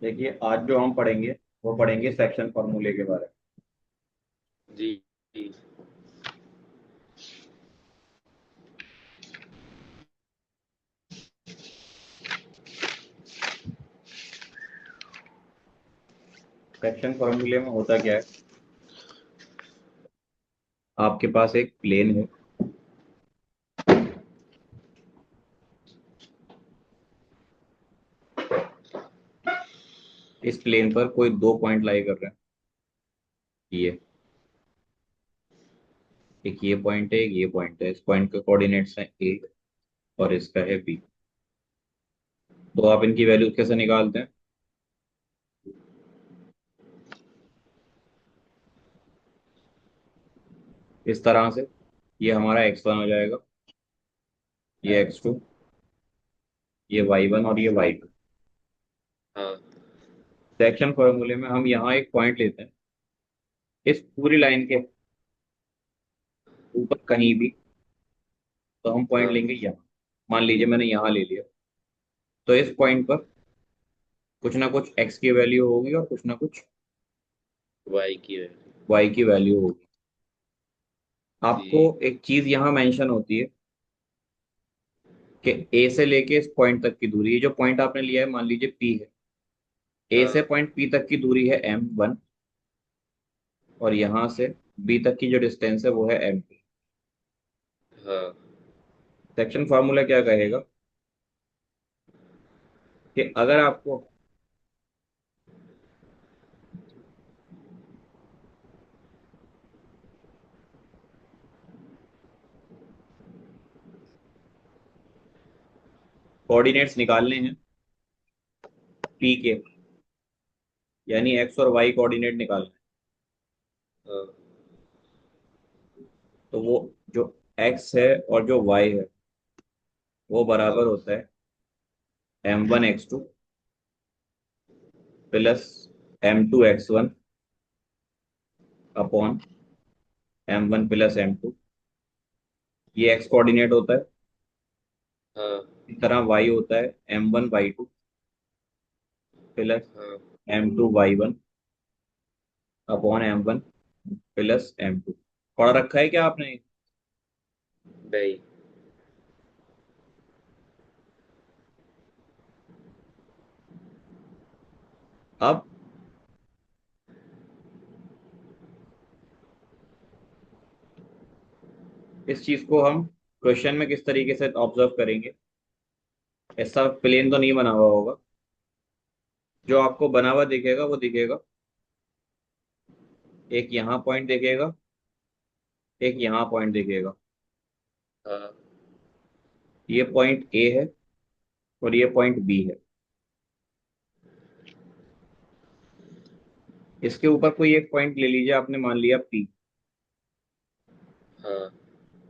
देखिए, आज जो हम पढ़ेंगे वो पढ़ेंगे सेक्शन फॉर्मूले के बारे में। जी जी। सेक्शन फॉर्मूले में होता क्या है? आपके पास एक प्लेन है। इस प्लेन पर कोई दो पॉइंट लाई कर रहे हैं। ये एक ये पॉइंट है, एक ये पॉइंट है। इस पॉइंट के कोऑर्डिनेट्स हैं ए और इसका है बी। तो आप इनकी वैल्यू कैसे निकालते हैं? इस तरह से। ये हमारा x1 हो जाएगा, ये x2, ये y1 और ये y2। हाँ सेक्शन फॉर्मूले में हम यहाँ एक पॉइंट लेते हैं इस पूरी लाइन के ऊपर कहीं भी। तो हम पॉइंट हाँ। लेंगे यहाँ। मान लीजिए मैंने यहाँ ले लिया। तो इस पॉइंट पर कुछ ना कुछ x की वैल्यू होगी और कुछ ना कुछ वाई की है। y की वैल्यू होगी। आपको जी। एक चीज यहाँ मेंशन होती है कि a से लेके इस पॉइंट तक की दूरी, ये जो पॉइंट आपने लिया है मान लीजिए p है। a से हाँ पॉइंट p तक की दूरी है m1 और यहाँ से b तक की जो डिस्टेंस है वो है m2। हाँ। सेक्शन फार्मूला क्या कहेगा कि अगर आपको कोऑर्डिनेट्स निकालने हैं p के, यानी x और y कोऑर्डिनेट निकालने हैं, हाँ। तो वो जो x है और जो y है वो बराबर हाँ। होता है m1 x2 plus m2 x1 upon m1 plus m2। ये x कोऑर्डिनेट होता है। हाँ। इस तरह y होता है m1 y2 प्लस हाँ। m2 y1 upon m1 plus m2। पढ़ रखा है क्या आपने? नहीं। अब इस चीज को हम क्वेश्चन में किस तरीके से ऑब्जर्व करेंगे? ऐसा प्लेन तो नहीं बना हुआ होगा। जो आपको बना हुआ दिखेगा वो दिखेगा। एक यहाँ पॉइंट दिखेगा, एक यहाँ पॉइंट दिखेगा। हाँ। ये पॉइंट ए है और ये पॉइंट बी है। इसके ऊपर कोई एक पॉइंट ले लीजिए, आपने मान लिया पी। हाँ।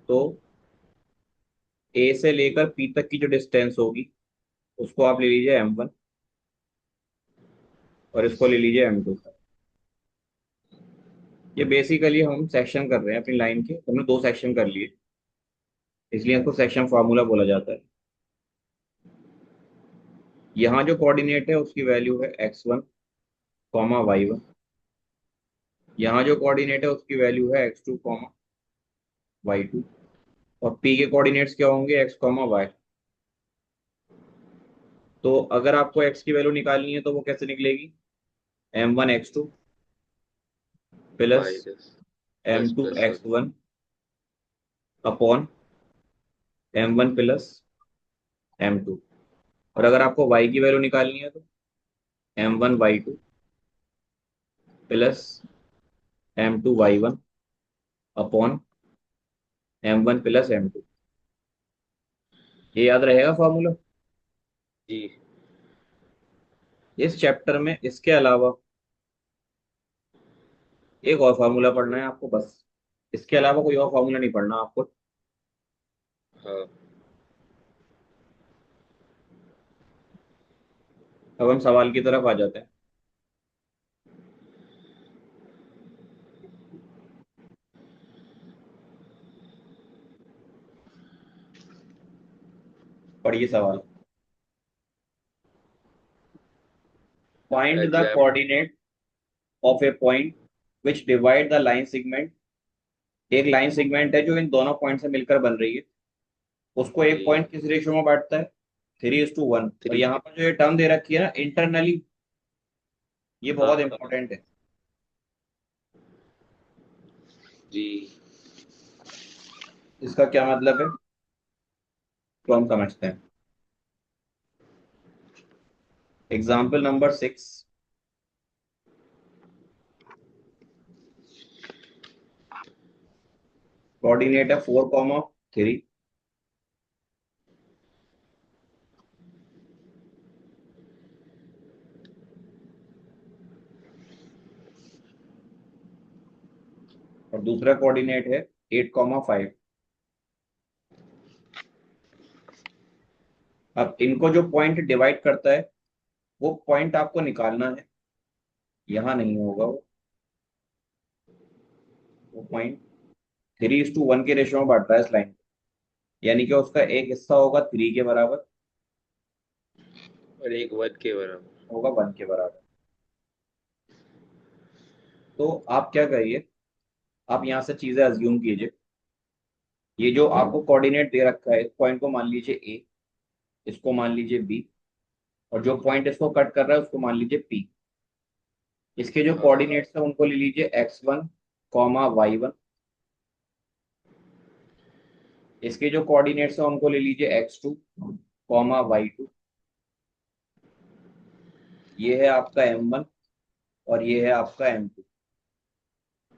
तो ए से लेकर पी तक की जो डिस्टेंस होगी उसको आप ले लीजिए m1 और इसको ले लीजिए m2। ये बेसिकली हम सेक्शन कर रहे हैं अपनी लाइन के, हमने दो सेक्शन कर लिए, इसलिए इसको सेक्शन फार्मूला बोला जाता है। यहाँ जो कोऑर्डिनेट है उसकी वैल्यू है x1 y1। यहाँ जो कोऑर्डिनेट है उसकी वैल्यू है x2 y2। और p के कोऑर्डिनेट्स क्या होंगे x y। तो अगर आपको x की वैल्यू निकालनी है तो वो कैसे निकलेगी? m1 x2 plus minus m plus two plus one. X one upon m1 plus m2। और अगर आपको y की वैल्यू निकालनी है तो m1 y2 plus m2 y1 upon m1 plus m2। ये याद रहेगा फॉर्मूला। जी। इस चैप्टर में इसके अलावा एक और फार्मूला पढ़ना है आपको बस। इसके अलावा कोई और फार्मूला नहीं पढ़ना आपको। हाँ। अब हम सवाल की तरफ आ जाते हैं। पढ़िए सवाल। Find the exam. Coordinate of A point which divide the line segment. एक लाइन सेगमेंट है जो इन दोनों पॉइंट से मिलकर बन रही है, उसको एक जी। पॉइंट किस रेशियो में बांटता है? 3:1। और थ्री। यहाँ पर जो ये टर्म दे रखी है ना, इंटरनली, ये बहुत हाँ। इंपॉर्टेंट है। जी। इसका क्या मतलब है तो हम समझते हैं। Example number 6। कोऑर्डिनेट है 4,3। और दूसरा कोऑर्डिनेट है 8,5। अब इनको जो पॉइंट डिवाइड करता है वो पॉइंट आपको निकालना है। यहाँ नहीं होगा वो पॉइंट 3:1 के रेशियो में बांट रहा है इस लाइन को। यानी कि उसका एक हिस्सा होगा 3 के बराबर, और एक वन के बराबर। होगा 1 के बराबर। तो आप क्या करिए, आप यहाँ से चीजें अज्यूम कीजिए। ये जो आपको कोऑर्डिनेट दे रखा है, इस पॉइंट को मान लीजिए ए, इसको मान लीजिए बी, और जो पॉइंट इसको कट कर रहा है उसको मान लीजिए पी। इसके जो हाँ। कोऑर्डिनेट्स है उनको ले लीजिए x1, y1। इसके जो कोऑर्डिनेट्स है उनको ले लीजिए x2, y2। ये है आपका m1 और ये है आपका m2।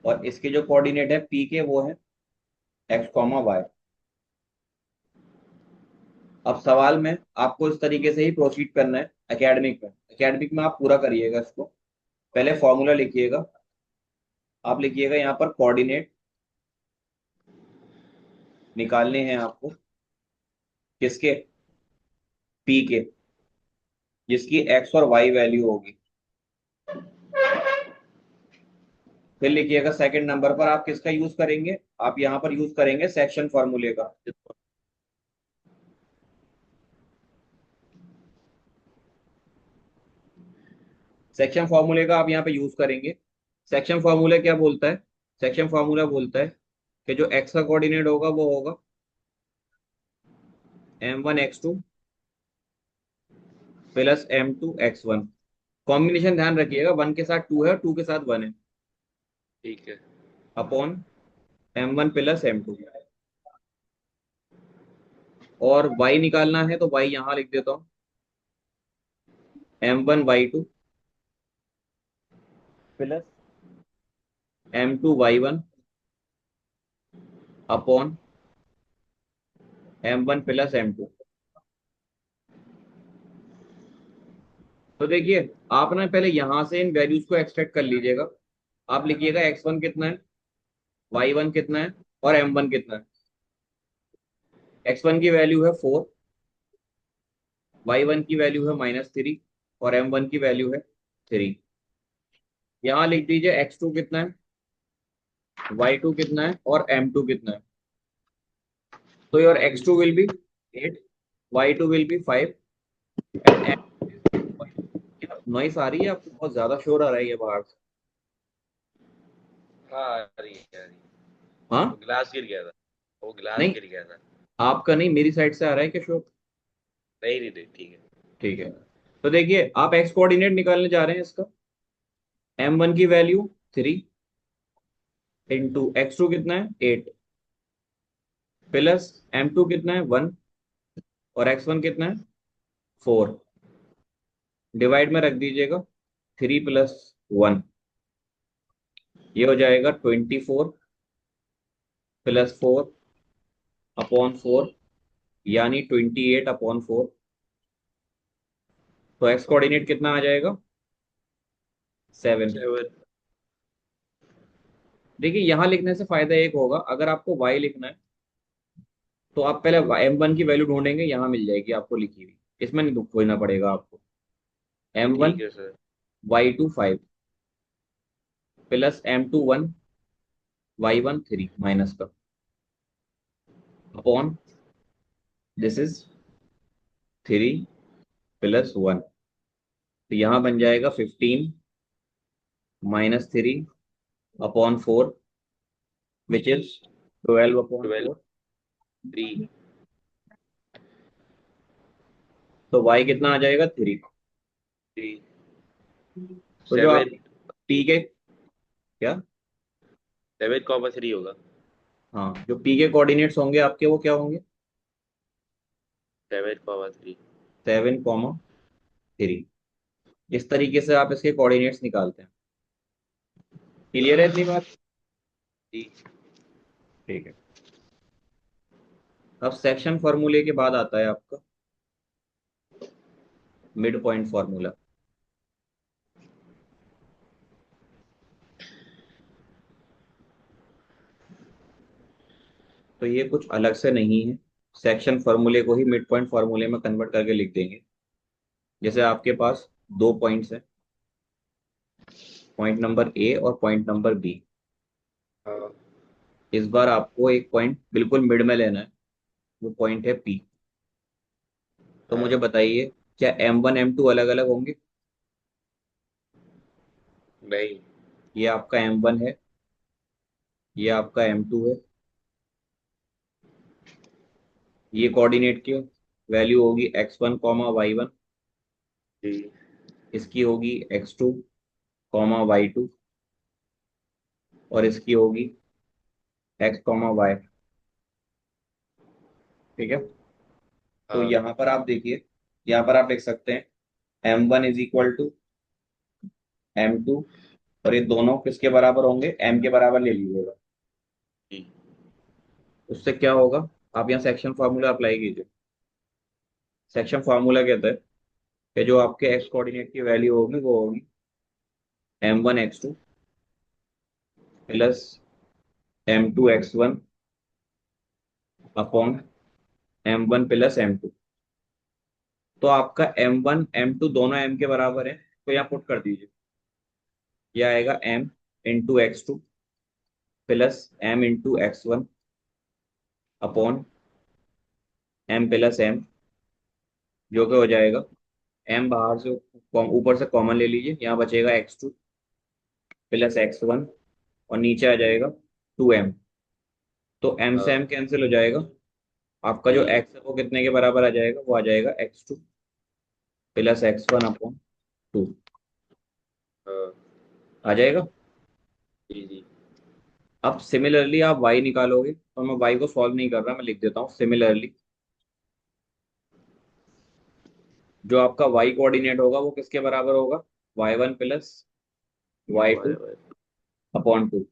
और इसके जो कोऑर्डिनेट है p के, वो है x, y। अब सवाल में आपको इस तरीके से ही प्रोसीड करना है। एकेडमिक में आप पूरा करिएगा इसको। पहले फॉर्मूला लिखिएगा। आप लिखिएगा यहाँ पर कोऑर्डिनेट निकालने हैं आपको, किसके? पी के, जिसकी एक्स और वाई वैल्यू होगी। फिर लिखिएगा सेकंड नंबर पर आप किसका यूज करेंगे? आप यहाँ पर यूज करेंगे सेक्शन फॉर्मूले का। सेक्शन फॉर्मूले का आप यहाँ पे यूज करेंगे। सेक्शन फॉर्मूला क्या बोलता है? सेक्शन फॉर्मूला बोलता है कि जो एक्स का कोऑर्डिनेट होगा वो होगा m1 x2 plus m2 x1। Combination ध्यान रखिएगा, 1 के साथ 2 है और 2 के साथ 1 है, ठीक है। Upon m1 plus m2। और y निकालना है तो y यहाँ लिख देता हूँ, m1 y2 plus m2 y1 upon m1 plus m2। तो देखिए, आप ना पहले यहां से इन वैल्यूज को एक्सट्रैक्ट कर लीजिएगा। आप लिखिएगा x1 कितना है, y1 कितना है, और m1 कितना है। x1 की वैल्यू है 4, y1 की वैल्यू है -3, और m1 की वैल्यू है 3। यहाँ लिख दीजिए x2 कितना है, y2 कितना है, और m2 कितना है। तो your x2 will be 8, y2 will be 5 and m। क्या नॉइस आ रही है आपको? बहुत ज्यादा शोर आ रहा है ये बाहर से। हाँ, आ रही है, आ रही है। हाँ। वो गिलास गिर गया था। वो गिलास नहीं, गिर गया था। आपका नहीं, मेरी साइड से आ रहा है क्या शोर? नहीं, नहीं, नहीं, ठीक है। ठीक है। तो देखिए, आप एक्स कोऑर्डिनेट निकालने जा रहे हैं इसका। m1 की वैल्यू 3 इंटू x2 कितना है 8 प्लस m2 कितना है 1 और x1 कितना है 4। डिवाइड में रख दीजिएगा, 3 + 1, ये हो जाएगा 24 + 4/4, यानी 28/4। तो एक्स कोऑर्डिनेट कितना आ जाएगा? 7। 7। देखिए, यहां लिखने से फायदा एक होगा, अगर आपको y लिखना है तो आप पहले m1 की वैल्यू ढूंढेंगे, यहाँ मिल जाएगी आपको लिखी हुई। इसमें नहीं दुख खोजना पड़ेगा आपको। m1 ठीक है sir. y2 5 plus m2 1 y1 3 minus का, अपॉन दिस इज 3 + 1। तो यहां बन जाएगा 15 - 3 अपॉन 4 विच इज 12/4। 12 3 तो y कितना आ जाएगा 3। 3 तो जो आप 7 p के क्या, 7,3 होगा। हाँ जो p के कोऑर्डिनेट्स होंगे आपके वो क्या होंगे, 7,3। 7,3। इस तरीके से आप इसके कोऑर्डिनेट्स निकालते हैं। क्लियर है इतनी बात? जी। ठीक है। अब सेक्शन फॉर्मूले के बाद आता है आपका मिड पॉइंट फॉर्मूला। तो ये कुछ अलग से नहीं है, सेक्शन फॉर्मूले को ही मिड पॉइंट फॉर्मूले में कन्वर्ट करके लिख देंगे। जैसे आपके पास दो पॉइंट्स हैं, पॉइंट नंबर ए और पॉइंट नंबर बी। हाँ। इस बार आपको एक पॉइंट बिल्कुल मिड में लेना है, वो पॉइंट है पी। तो मुझे हाँ। बताइए, क्या M1 M2 अलग अलग होंगे? नहीं। ये आपका M1 है, ये आपका M2 है। ये कोऑर्डिनेट की वैल्यू होगी x1, y1। जी। इसकी होगी x2, y2। और इसकी होगी x, y। ठीक है। तो हाँ। यहाँ पर आप देखिए, यहाँ पर आप लिख सकते हैं M1 = M2। और ये दोनों किसके बराबर होंगे, M के बराबर ले लीजिएगा। जी। उससे क्या होगा, आप यहाँ सेक्शन फार्मूला अप्लाई कीजिए। सेक्शन फार्मूला कहता है कि जो आपके एक्स कोऑर्डिनेट की वैल्यू होगी वो होगी M1 x2 plus M2 x1 upon M1 plus M2। तो आपका M1 M2 दोनों M के बराबर है, तो यहाँ पुट कर दीजिए। यह आएगा M × x2 plus M × x1 upon M plus M, जो कि हो जाएगा M बाहर से ऊपर से कॉमन ले लीजिए, यहाँ बचेगा x2 प्लस x1 और नीचे आ जाएगा 2M। तो M से हाँ। M कैंसिल हो जाएगा। आपका जो जी। x है वो कितने के बराबर आ जाएगा, वो आ जाएगा x2 प्लस x1/2। हाँ। आ जाएगा। जी। जी। अब सिमिलरली आप y निकालोगे, तो मैं y को सॉल्व नहीं कर रहा, मैं लिख देता हूँ सिमिलरली। जो आपका y कोऑर्डिनेट होगा वो किसके बराबर होगा, y1 प्लस y2 बराबर। अपॉन 2।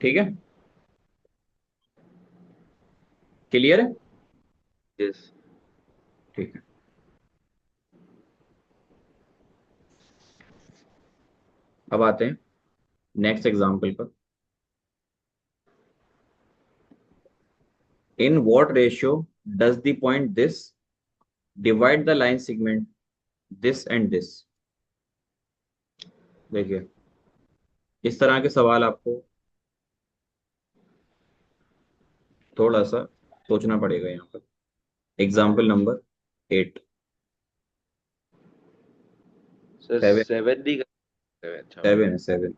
ठीक है, क्लियर है? यस। ठीक है। अब आते हैं नेक्स्ट एग्जाम्पल पर। इन what ratio does the point this divide the line segment this and this. देखिए, इस तरह के सवाल आपको थोड़ा सा सोचना पड़ेगा यहाँ पर। Example number 8। सर 7। 7 दी कर। अच्छा। 7 है 7।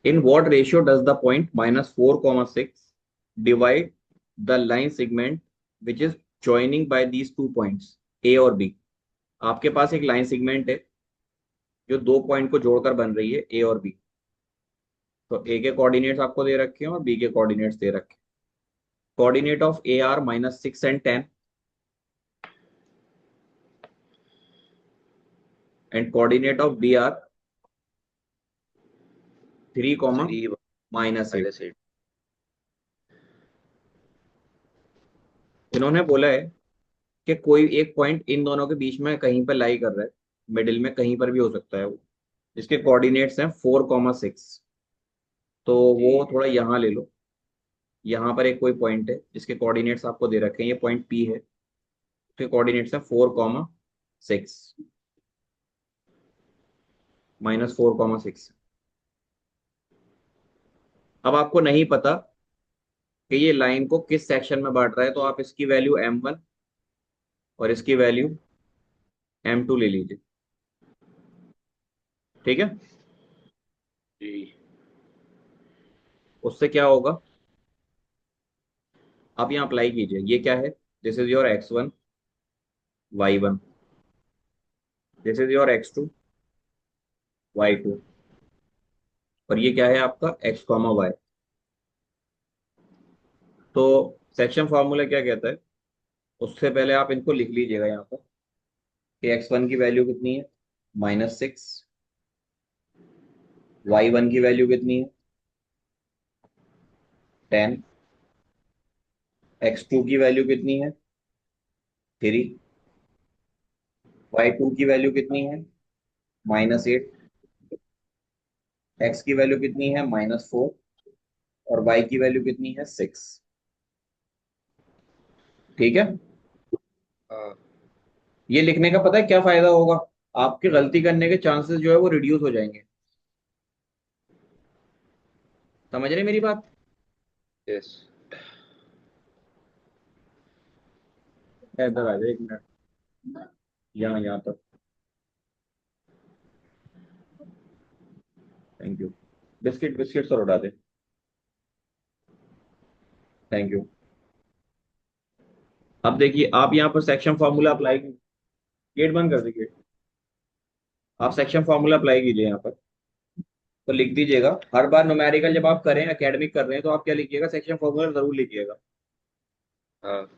In what ratio does the point -4, 6 divide the line segment which is joining by these two points A और बी। आपके पास एक लाइन सेगमेंट है जो दो पॉइंट को जोड़कर बन रही है, ए और बी। तो ए के कोऑर्डिनेट्स आपको दे रखे हैं और बी के कोऑर्डिनेट्स दे रखे हैं। Coordinate of A are -6 and 10 and coordinate of B are 3, 3 -8। -8। इन्होंने बोला है कि कोई एक पॉइंट इन दोनों के बीच में कहीं पर लाई कर रहा है, मिडिल में कहीं पर भी हो सकता है वो, जिसके कोऑर्डिनेट्स हैं 4, 6। तो जी। वो थोड़ा यहाँ ले लो। यहाँ पर एक कोई पॉइंट है जिसके कोऑर्डिनेट्स आपको दे रखे हैं, ये पॉइंट पी है, उसके कोऑर्डिनेट्स हैं 4, 6 -4, 6। अब आपको नहीं पता कि ये लाइन को किस सेक्शन में बांट रहा है, तो आप इसकी वैल्यू M1 और इसकी वैल्यू M2 ले लीजिए। ठीक है। जी। उससे क्या होगा, आप यहाँ अप्लाई कीजिए। ये क्या है, this is your X1 Y1, this is your X2 Y2, और ये क्या है आपका X, Y। तो सेक्शन फॉर्मूला क्या कहता है, उससे पहले आप इनको लिख लीजिएगा यहाँ पर कि X1 की वैल्यू कितनी है, -6। Y1 की वैल्यू कितनी है, 10। X2 की वैल्यू कितनी है, 3। Y2 की वैल्यू कितनी है, -8। X की वैल्यू कितनी है, -4। और Y की वैल्यू कितनी है, 6। ठीक है। हाँ। ये लिखने का पता है क्या फायदा होगा, आपके गलती करने के चांसेस जो है वो रिड्यूस हो जाएंगे। समझ रहे मेरी बात। यस। इधर आ जाए 1 मिनट, यहाँ यहाँ तक। Thank you. Biscuit biscuit sir उड़ा दे। Thank you. अब देखिए, आप यहाँ पर सेक्शन फॉर्मूला अप्लाई, गेट बंद कर दीजिए। आप सेक्शन फॉर्मूला अप्लाई कीजिए यहाँ पर। तो लिख दीजिएगा, हर बार न्यूमेरिकल जब आप करें, एकेडमिक कर रहे हैं, तो आप क्या लिखिएगा, सेक्शन फॉर्मूला जरूर लिखिएगा। हाँ।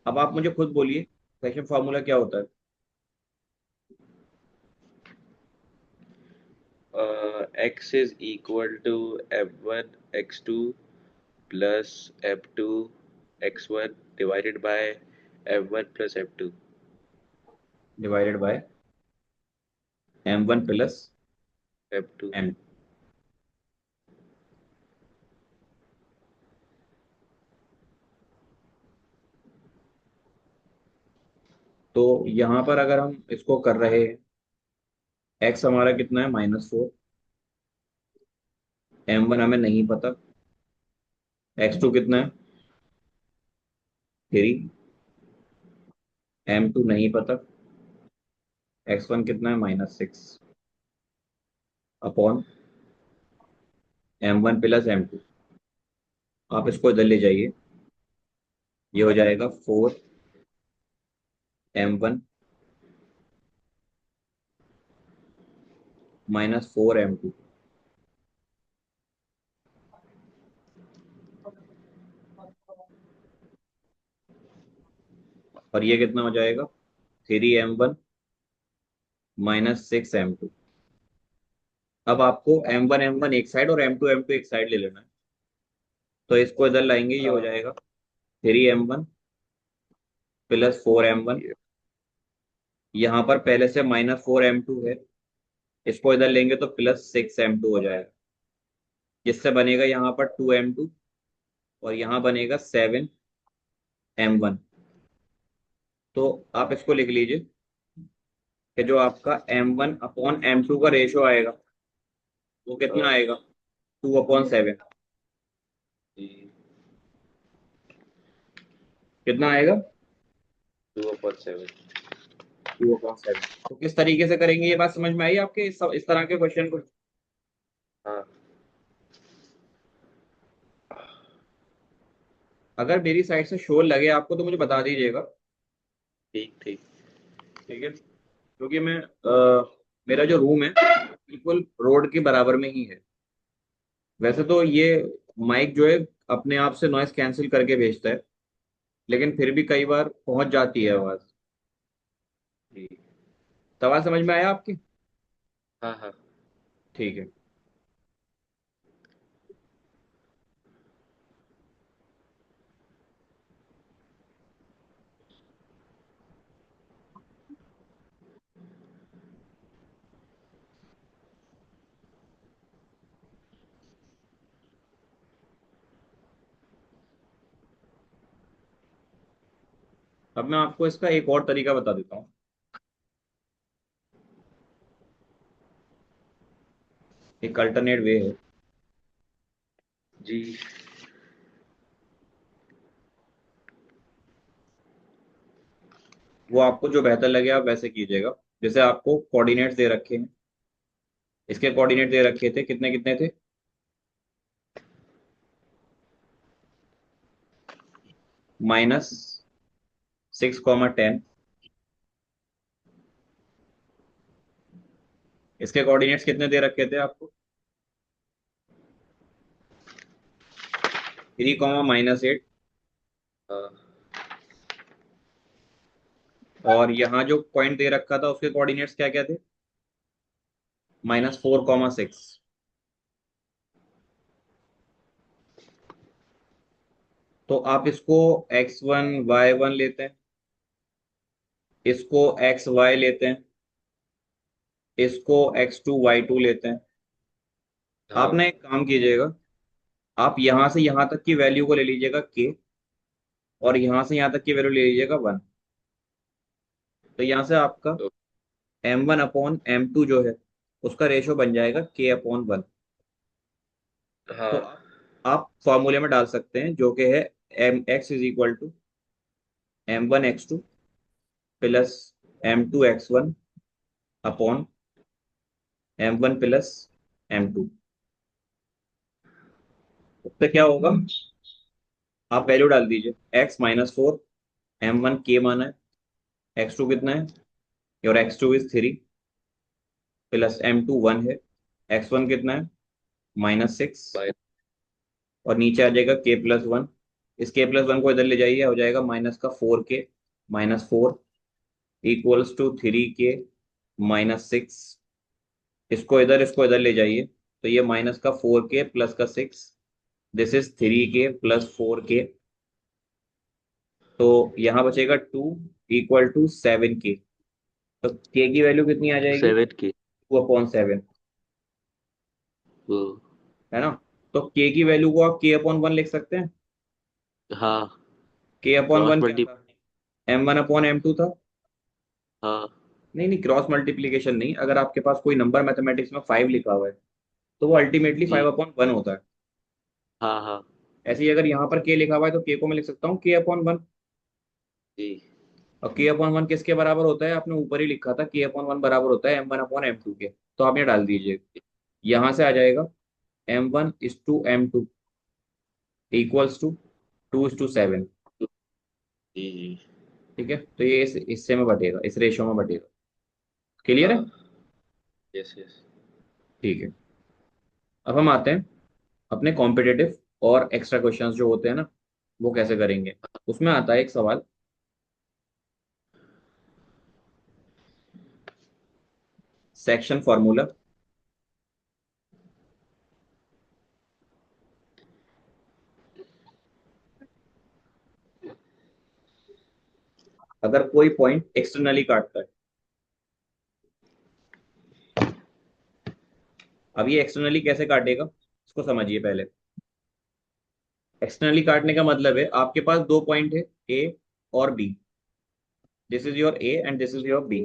अब आप मुझे खुद बोलिए, सेक्शन फॉर्मूला क्या होता है। X is equal to M1 X2 plus M2 X1 divided by M1 plus M2। Divided by M1 plus M2। M। तो यहाँ पर अगर हम इसको कर रहे हैं, एक्स हमारा कितना है, -4। M1 हमें नहीं पता, X2 कितना है, 3। M2 नहीं पता, X1 कितना है, -6 अपॉन M1 प्लस M2। आप इसको इधर ले जाइए, ये हो जाएगा 4M1 -4M2। और ये कितना हो जाएगा, 3M1 -6M2। अब आपको M1 एक साइड और M2 एक साइड ले लेना है। तो इसको इधर लाएंगे, ये हो हाँ। जाएगा 3M1 प्लस 4M1। ये। यहाँ पर पहले से -4M2 है, इसको इधर लेंगे तो +6M2 हो जाएगा, जिससे बनेगा यहाँ पर 2M2, और यहाँ बनेगा 7M1। तो आप इसको लिख लीजिए कि जो आपका M1/M2 का रेशो आएगा, वो कितना हाँ। आएगा, 2/7। जी। कितना आएगा, 2/7। 2/7। तो किस तरीके से करेंगे, ये बात समझ में आई आपके, इस तरह के क्वेश्चन को। हाँ। अगर मेरी साइड से शोर लगे आपको तो मुझे बता दीजिएगा। ठीक ठीक। ठीक है, क्योंकि मेरा जो रूम है बिल्कुल रोड के बराबर में ही है। वैसे तो ये माइक जो है अपने आप से नॉइस कैंसिल करके भेजता है, लेकिन फिर भी कई बार पहुंच जाती है आवाज। जी। सवाल समझ में आया आपकी। हाँ हाँ। ठीक है। अब मैं आपको इसका एक और तरीका बता देता हूँ। एक अल्टरनेट वे है। जी। वो आपको जो बेहतर लगे आप वैसे कीजिएगा। जैसे आपको कोऑर्डिनेट्स दे रखे हैं, इसके कोऑर्डिनेट दे रखे थे, कितने कितने थे? -6, 10। इसके कोऑर्डिनेट्स कितने दे रखे थे आपको? 3, -8। हाँ और यहाँ जो पॉइंट दे रखा था उसके कोऑर्डिनेट्स क्या क्या थे? -4, 6। तो आप इसको x1 y1 लेते हैं, इसको xy लेते हैं, इसको x2 y2 लेते हैं। आप हाँ ना एक काम कीजिएगा, आप यहां से यहां तक की वैल्यू को ले लीजिएगा k, और यहां से यहां तक की वैल्यू ले लीजिएगा 1। तो यहां से आपका तो m1/m2 जो है उसका रेशो बन जाएगा k/1। तो हाँ आप फॉर्मूले में डाल सकते हैं, जो कि है mx = m1x2 + m2x1/m1 + m2। उससे क्या होगा? आप वैल्यू डाल दीजिए, x-4, m1 k माना है, x2 कितना है, और x2 इज 3, प्लस m2 1 है, x1 कितना है, -6, बाय और नीचे आ जाएगा k+1। इस k+1 को इधर ले जाइए, हो जाएगा -4k, -4 = 3k-6। इसको इधर ले जाइए, तो ये -4k प्लस का 6, दिस इज 3k + 4k। तो यहाँ बचेगा 2 = 7k। तो k की वैल्यू कितनी आ जाएगी? 7 की 2/7, वो। है ना? तो k की वैल्यू को आप k/1 लिख सकते हैं। हाँ क्रॉस k/1 क्या मल्टी। था? m1/m2 था। हाँ नहीं नहीं, क्रॉस मल्टीप्लीकेशन नहीं, अगर आपके पास कोई नंबर मैथमेटिक्स में 5 लिखा हुआ है तो वो अल्टीमेटली जी 5/1 होता है। हाँ हाँ ऐसे ही अगर यहाँ पर k लिखा हुआ है तो k को मैं लिख सकता हूँ k/1। जी और k/1 किसके बराबर होता है? आपने ऊपर ही लिखा था k/1 बराबर होता है m1/m2 के। तो आप ये डाल दीजिए, यहाँ से आ जाएगा m1:m2 = 2:7। जी जी। ठीक है, तो ये इस हिस्से में बटेगा, इस रेशो में बटेगा। क्लियर है? हाँ यस यस। ठीक है। अब हम आते हैं अपने कॉम्पिटिटिव और एक्स्ट्रा क्वेश्चंस जो होते हैं ना, वो कैसे करेंगे। उसमें आता है एक सवाल, सेक्शन फॉर्मूला। अगर कोई पॉइंट एक्सटर्नली काटता है, अब ये एक्सटर्नली कैसे काटेगा इसको समझिए पहले। एक्सटर्नली काटने का मतलब है आपके पास दो पॉइंट है, ए और B. This is your A and this is your B.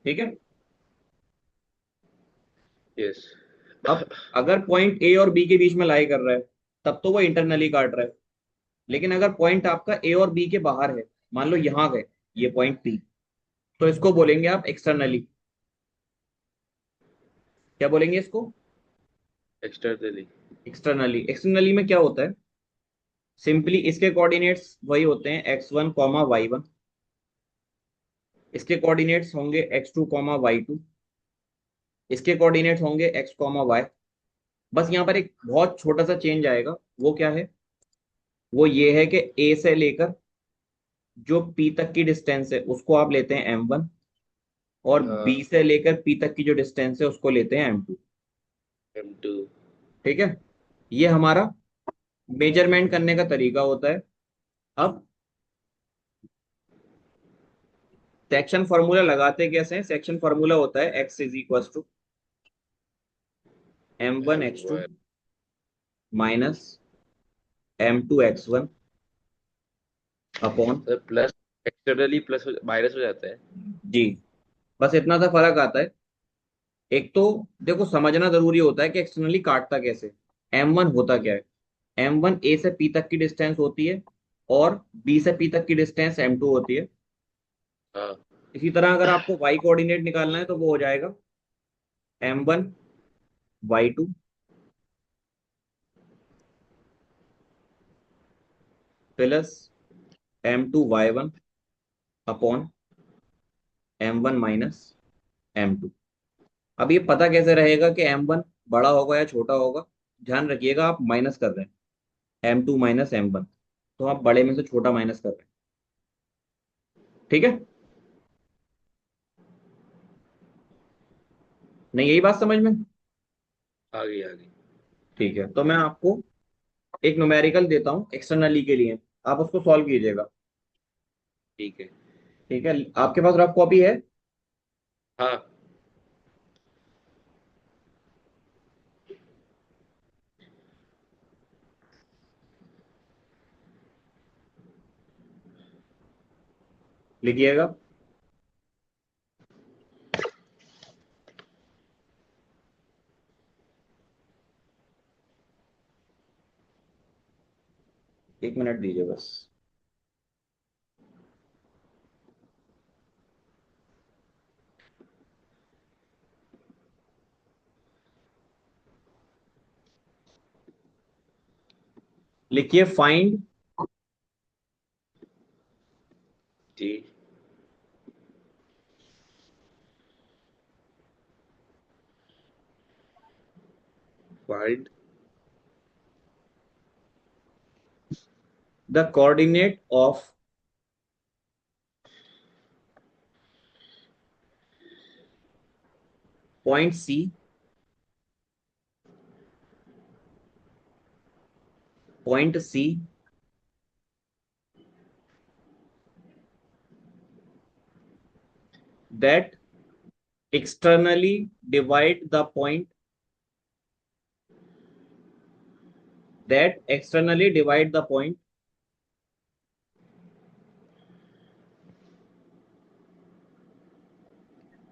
ठीक है। यस अब अगर पॉइंट ए और बी के बीच में लाई कर रहा है तब तो वो इंटरनली काट रहा है। लेकिन अगर पॉइंट आपका ए और बी के बाहर है, मान लो यहां गए, ये पॉइंट पी, तो इसको बोलेंगे आप एक्सटर्नली। क्या बोलेंगे इसको? एक्सटर्नली। एक्सटर्नली में क्या होता है? सिंपली इसके कोऑर्डिनेट्स वही होते हैं, x1, y1। इसके कोऑर्डिनेट्स होंगे x2, y2। इसके कोऑर्डिनेट्स होंगे x, y। बस यहाँ पर एक बहुत छोटा सा चेंज आएगा, वो क्या है? वो ये है कि ए से लेकर जो पी तक की डिस्टेंस है उसको आप लेते हैं m1, और हाँ बी से लेकर पी तक की जो डिस्टेंस है उसको लेते हैं m2। M2। ठीक है, ये हमारा मेजरमेंट करने का तरीका होता है। अब सेक्शन फॉर्मूला लगाते कैसे हैं? सेक्शन फॉर्मूला होता है x = m1x2 M1 -m2x1 upon. Sir plus externally plus minus हो जाता है। जी, बस इतना सा फर्क आता है। एक तो देखो, समझना जरूरी होता है कि एक्सटर्नली काटता कैसे। m1 होता क्या है? m1 ए से पी तक की डिस्टेंस होती है, और बी से पी तक की डिस्टेंस m2 होती है। हाँ। इसी तरह अगर आपको y कोऑर्डिनेट निकालना है तो वो हो जाएगा m1 y2 plus m2 y1 upon m1 minus m2। अब ये पता कैसे रहेगा कि m1 बड़ा होगा या छोटा होगा? ध्यान रखिएगा, आप माइनस कर रहे हैं m2 माइनस m1, तो आप बड़े में से छोटा माइनस कर रहे हैं। ठीक है? नहीं, यही बात समझ में? आ गई आ गई। ठीक है, तो मैं आपको एक न्यूमेरिकल देता हूँ एक्सटर्नली के लिए, आप उसको सॉल्व कीजिएगा। ठीक है। ठीक है, आपके पास रफ कॉपी है? हाँ। लिखिएगा। एक मिनट दीजिए बस। लिखिए फाइंड जी। Find the coordinate of point C, point C that externally divide the point, that externally divide the point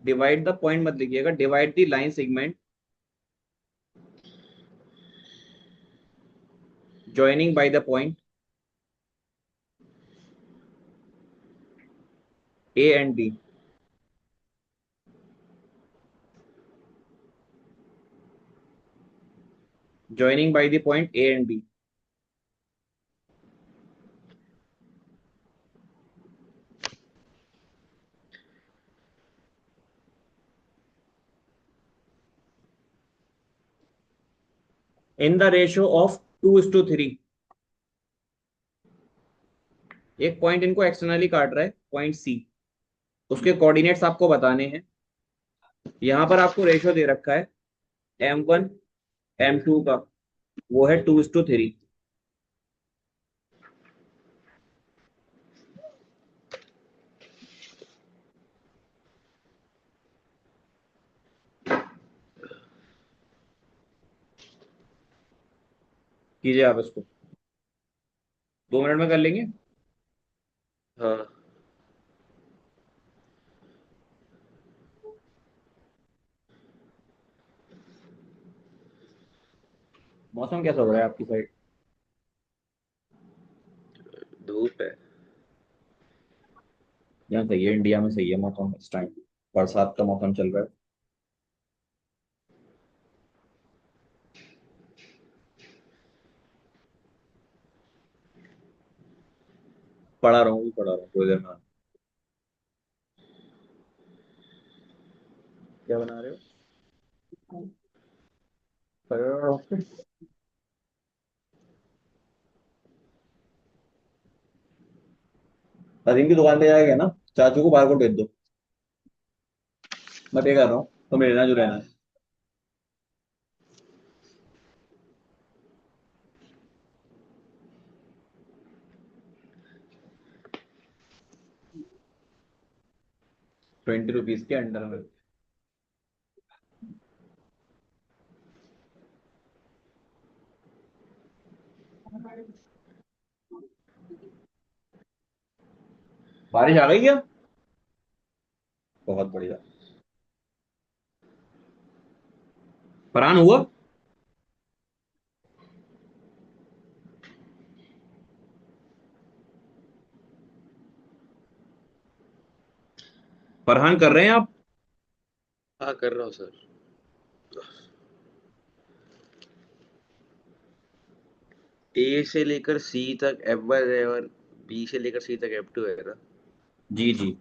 divide the point मत लिखिएगा, divide the line segment joining by the point A and B, joining by the point A and B। in the ratio of 2:3। एक point इनको externally काट रहा है, point सी, उसके coordinates आपको बताने हैं। यहां पर आपको रेशियो दे रखा है m1 m2 का, वो है 2:3। कीजिए आप इसको, 2 मिनट में कर लेंगे। हाँ। मौसम कैसा हो रहा है आपकी साइड? धूप है। यहाँ सही है, इंडिया में सही है मौसम इस टाइम, बरसात का मौसम चल रहा है। पढ़ा रहा हूँ थोड़ी देर में। क्या बना रहे हो? अजीम की दुकान पे जाएगा ना, चाचू को बारकोड भेज दो। मैं पे कर रहा हूँ, तो मेरे ना जो रहना है। 20 रुपीज के अंडर में। बारिश आ गई क्या? बहुत बढ़िया। फरहान हुआ? फरहान कर रहे हैं आप? हाँ कर रहा हूँ सर। ए से लेकर सी तक F1 है और बी से लेकर सी तक F2 है ना। जी जी।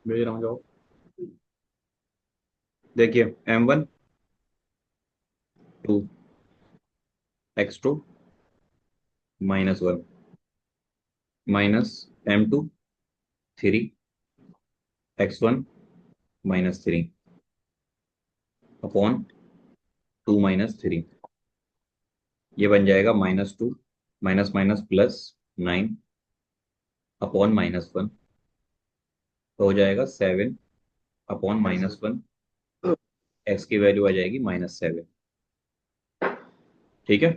भेज रहा हूँ, जाओ। देखिए, M1 2, X2 -1, minus M2 3, X1 -3, upon 2 - 3। ये बन जाएगा -2, माइनस माइनस प्लस 9, अपॉन -1। तो हो जाएगा 7 अपॉन -1। एक्स की वैल्यू आ जाएगी -7। ठीक है।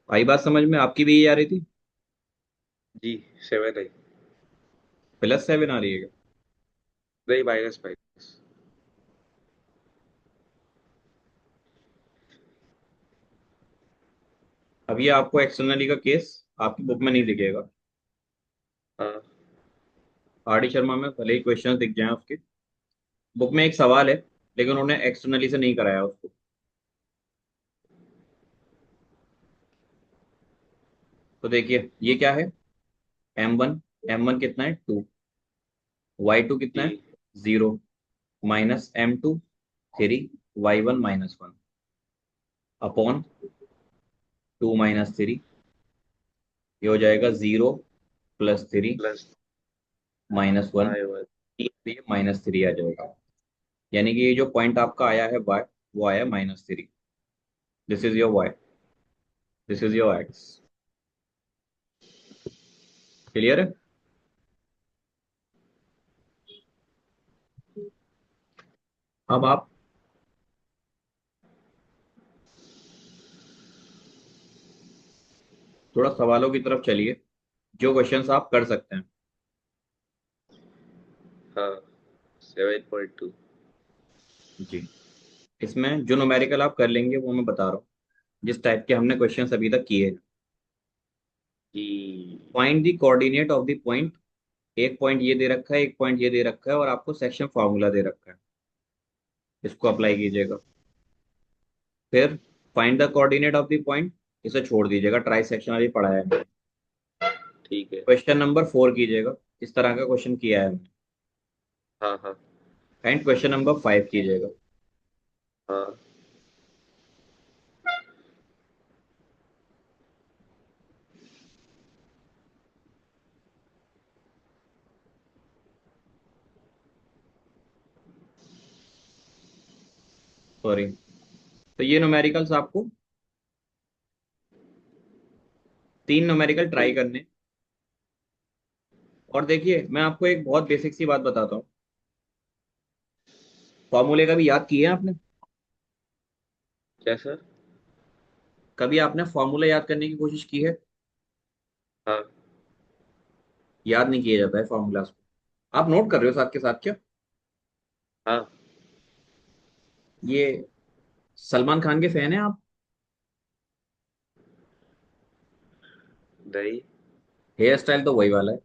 आई बात समझ में? आपकी भी ये आ रही थी? जी 7 है। +7 आ रही है क्या? नहीं -5। अब ये आपको एक्सटर्नली का केस आपकी बुक में नहीं दिखेगा। हाँ आर डी शर्मा में भले ही क्वेश्चन दिख जाए उसके, बुक में एक सवाल है, लेकिन उन्होंने एक्सटर्नली से नहीं कराया उसको। तो देखिए ये क्या है। M1, M1 कितना है 2, Y2 कितना जी। है 0, -M2 3, Y1 -1, अपॉन 2 - 3। ये हो जाएगा 0 +3 प्लस -1। y1। ये -3 आ जाएगा। यानी कि ये जो पॉइंट आपका आया है y, वो आया -3। This is your y, this is your x। Clear है? अब आप थोड़ा सवालों की तरफ चलिए, जो क्वेश्चंस आप कर सकते हैं। हाँ 7.2। जी। इसमें जो न्यूमेरिकल आप कर लेंगे वो मैं बता रहा हूँ, जिस टाइप के हमने क्वेश्चंस अभी तक किए हैं। जी। Find the coordinate of the point. एक पॉइंट ये दे रखा है, एक पॉइंट ये दे रखा है, और आपको सेक्शन फार्मूला दे रखा है। इसको अप्लाई कीजिएगा। फिर find the coordinate of the point. इसे छोड़ दीजिएगा, ट्राई सेक्शन अभी पढ़ाया है। ठीक है। क्वेश्चन नंबर 4 कीजिएगा। इस तरह का क्वेश्चन किया है हमने। हाँ हाँ एंड क्वेश्चन नंबर 5 कीजिएगा। हाँ। सॉरी। तो ये न्यूमेरिकल्स आपको 3 न्यूमेरिकल ट्राई ठीक। करने। और देखिए मैं आपको एक बहुत बेसिक सी बात बताता हूँ। फॉर्मूले का भी याद किए हैं आपने? क्या सर? कभी आपने फॉर्मूला याद करने की कोशिश की है? हाँ याद नहीं किया जाता है फॉर्मूलाज को। आप नोट कर रहे हो साथ के साथ क्या? हाँ। ये सलमान खान के फैन हैं आप? नहीं हेयर स्टाइल तो वही वाला है।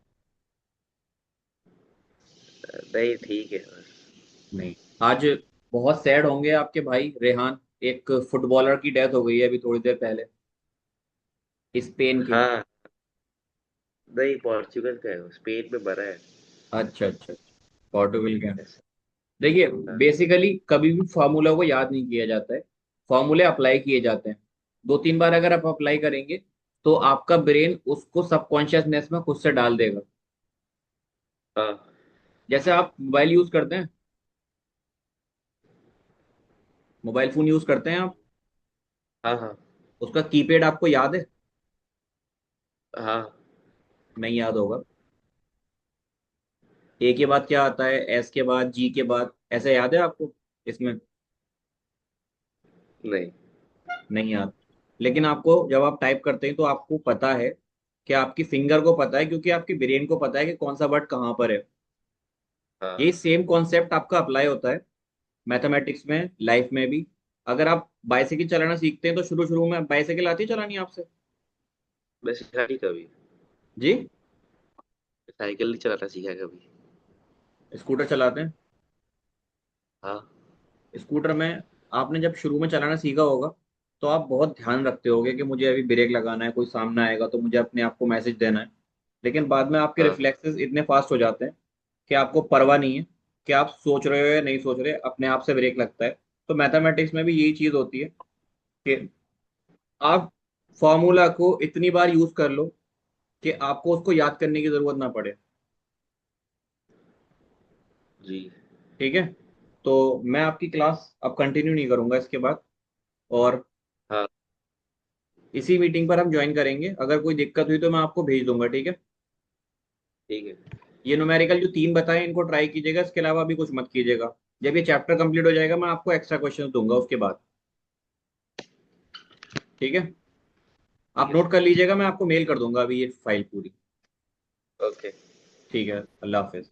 नहीं ठीक है बस। नहीं। आज बहुत सैड होंगे आपके भाई रेहान। एक फुटबॉलर की डेथ हो गई है अभी थोड़ी देर पहले, स्पेन के। हाँ नहीं पोर्चुगल का है वो, स्पेन में मरा है। अच्छा अच्छा अच्छा। पोर्टुगल के। ऐसा। देखिए, हाँ बेसिकली कभी भी फॉर्मूला को याद नहीं किया जाता है, फॉर्मूले अप्लाई किए जाते हैं। 2-3 बार अगर आप अप्लाई करेंगे तो आपका ब्रेन उसको सबकॉन्शियसनेस में खुद से डाल देगा। हाँ जैसे आप मोबाइल यूज करते हैं, मोबाइल फोन यूज करते हैं आप, हाँ हाँ उसका कीपैड आपको याद है? हाँ। नहीं याद होगा। ए के बाद क्या आता है, एस के बाद, जी के बाद, ऐसे याद है आपको इसमें? नहीं। नहीं याद। लेकिन आपको जब आप टाइप करते हैं तो आपको पता है कि आपकी फिंगर को पता है, क्योंकि आपकी ब्रेन को पता है कि कौन सा वर्ड कहाँ पर है। हाँ यही सेम कॉन्सेप्ट आपका अप्लाई होता है मैथमेटिक्स में, लाइफ में भी। अगर आप बाइसाइकिल चलाना सीखते हैं तो शुरू शुरू में बाइसाइकिल आती है चलानी आपसे? वैसे सीखा नहीं कभी। जी। साइकिल नहीं चलाना सीखा कभी। स्कूटर चलाते हैं। हाँ स्कूटर में आपने जब शुरू में चलाना सीखा होगा तो आप बहुत ध्यान रखते होगे कि मुझे अभी ब्रेक लगाना है, कोई सामने आएगा तो मुझे अपने आप को मैसेज देना है। लेकिन बाद में आपके हाँ। रिफ्लेक्सेस इतने फास्ट हो जाते हैं कि आपको परवाह नहीं है कि आप सोच रहे हो या नहीं सोच रहे, अपने आप से ब्रेक लगता है। तो मैथमेटिक्स में भी यही चीज होती है कि आप फॉर्मूला को इतनी बार यूज कर लो कि आपको उसको याद करने की जरूरत ना पड़े। जी। ठीक है। तो मैं आपकी क्लास अब कंटिन्यू नहीं करूंगा इसके बाद, और हाँ इसी मीटिंग पर हम ज्वाइन करेंगे। अगर कोई दिक्कत हुई तो मैं आपको भेज दूंगा, ठीक है? ठीक है। ये न्यूमेरिकल जो 3 बताए इनको ट्राई कीजिएगा, इसके अलावा भी कुछ मत कीजिएगा। जब ये चैप्टर कंप्लीट हो जाएगा मैं आपको एक्स्ट्रा क्वेश्चन दूंगा उसके बाद। ठीक है। ठीक आप है नोट कर लीजिएगा, मैं आपको मेल कर दूंगा अभी ये फाइल पूरी। ओके। ठीक है, अल्लाह हाफिज।